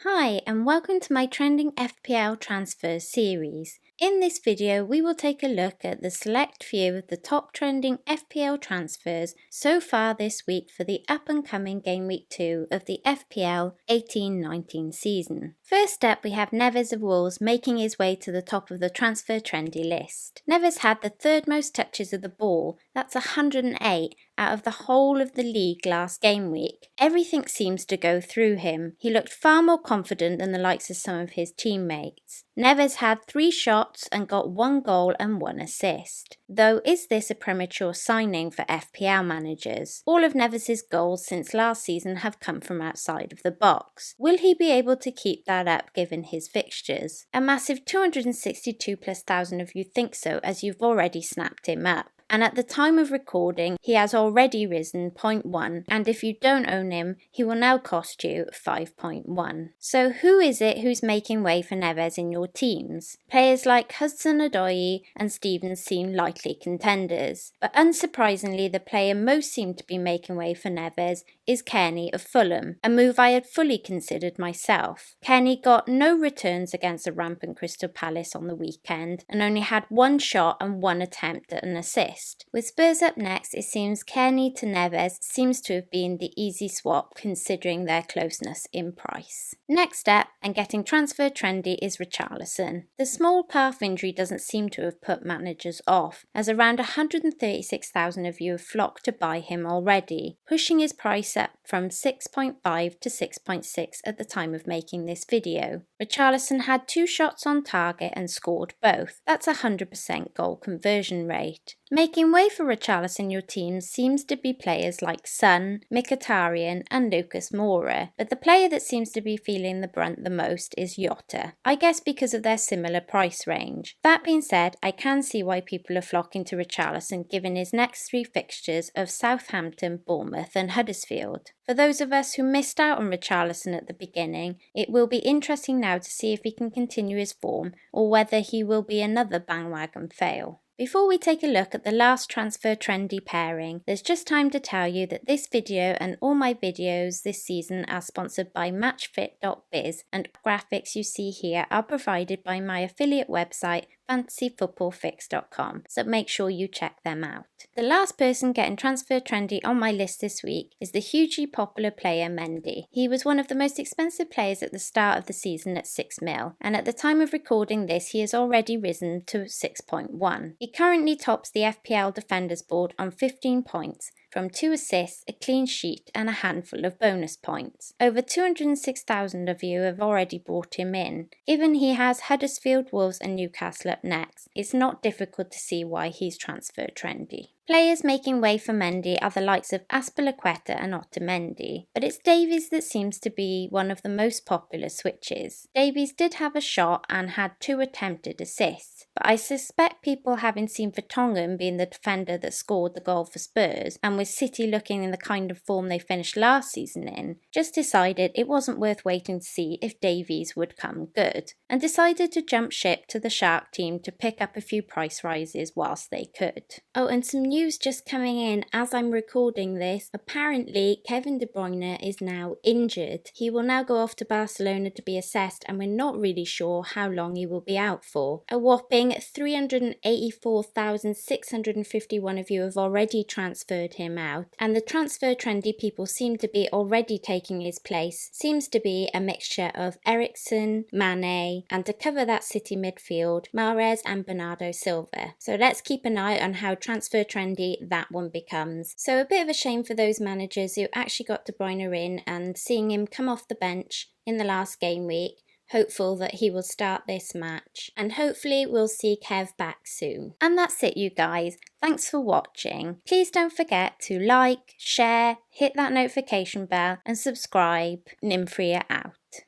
Hi and welcome to my trending FPL transfers series. In this video we will take a look at the select few of the top trending FPL transfers so far this week for the up and coming game week 2 of the FPL 18-19 season. First up we have Neves of Wolves making his way to the top of the transfer trendy list. Neves had the third most touches of the ball, that's 108 out of the whole of the league last game week. Everything seems to go through him. He looked far more confident than the likes of some of his teammates. Neves had 3 shots and got 1 goal and 1 assist. Though is this a premature signing for FPL managers? All of Neves' goals since last season have come from outside of the box. Will he be able to keep that up given his fixtures? A massive 262,000+ of you think so, as you've already snapped him up. And at the time of recording, he has already risen 0.1, and if you don't own him, he will now cost you 5.1. So who is it who's making way for Neves in your teams? Players like Hudson-Odoi and Stevens seem likely contenders, but unsurprisingly the player most seemed to be making way for Neves is Kearney of Fulham, a move I had fully considered myself. Kearney got no returns against the rampant Crystal Palace on the weekend, and only had 1 shot and 1 attempt at an assist. With Spurs up next, it seems Kearney to Neves seems to have been the easy swap considering their closeness in price. Next up, and getting transfer trendy, is Richarlison. The small calf injury doesn't seem to have put managers off, as around 136,000 of you have flocked to buy him already, pushing his price up from 6.5 to 6.6 at the time of making this video. Richarlison had 2 shots on target and scored both. That's a 100% goal conversion rate. Making way for Richarlison in your team seems to be players like Son, Mkhitaryan and Lucas Moura, but the player that seems to be feeling the brunt the most is Jota, I guess because of their similar price range. That being said, I can see why people are flocking to Richarlison given his next 3 fixtures of Southampton, Bournemouth and Huddersfield. For those of us who missed out on Richarlison at the beginning, it will be interesting now to see if he can continue his form or whether he will be another bandwagon fail. Before we take a look at the last transfer trendy pairing, there's just time to tell you that this video and all my videos this season are sponsored by matchfit.biz, and graphics you see here are provided by my affiliate website fantasyfootballfix.com, so make sure you check them out. The last person getting transfer trendy on my list this week is the hugely popular player Mendy. He was one of the most expensive players at the start of the season at 6 mil, and at the time of recording this he has already risen to 6.1. He currently tops the FPL Defenders board on 15 points, from 2 assists, a clean sheet and a handful of bonus points. Over 206,000 of you have already brought him in. Given he has Huddersfield, Wolves and Newcastle up next, it's not difficult to see why he's transfer trendy. Players making way for Mendy are the likes of Azpilicueta and Otamendi, but it's Davies that seems to be one of the most popular switches. Davies did have a shot and had 2 attempted assists, but I suspect people having seen Vertonghen being the defender that scored the goal for Spurs, and with City looking in the kind of form they finished last season in, just decided it wasn't worth waiting to see if Davies would come good, and decided to jump ship to the Shark team to pick up a few price rises whilst they could. Oh, and some news just coming in as I'm recording this. Apparently Kevin De Bruyne is now injured. He will now go off to Barcelona to be assessed, and we're not really sure how long he will be out for. A whopping 384,651 of you have already transferred him out, and the transfer trendy people seem to be already taking his place seems to be a mixture of Eriksen, Mane, and to cover that City midfield, Mahrez and Bernardo Silva. So let's keep an eye on how transfer trendy that one becomes. So a bit of a shame for those managers who actually got De Bruyne in and seeing him come off the bench in the last game week. Hopeful that he will start this match, and hopefully we'll see Kev back soon. And that's it you guys, thanks for watching. Please don't forget to like, share, hit that notification bell and subscribe. Nymphria out.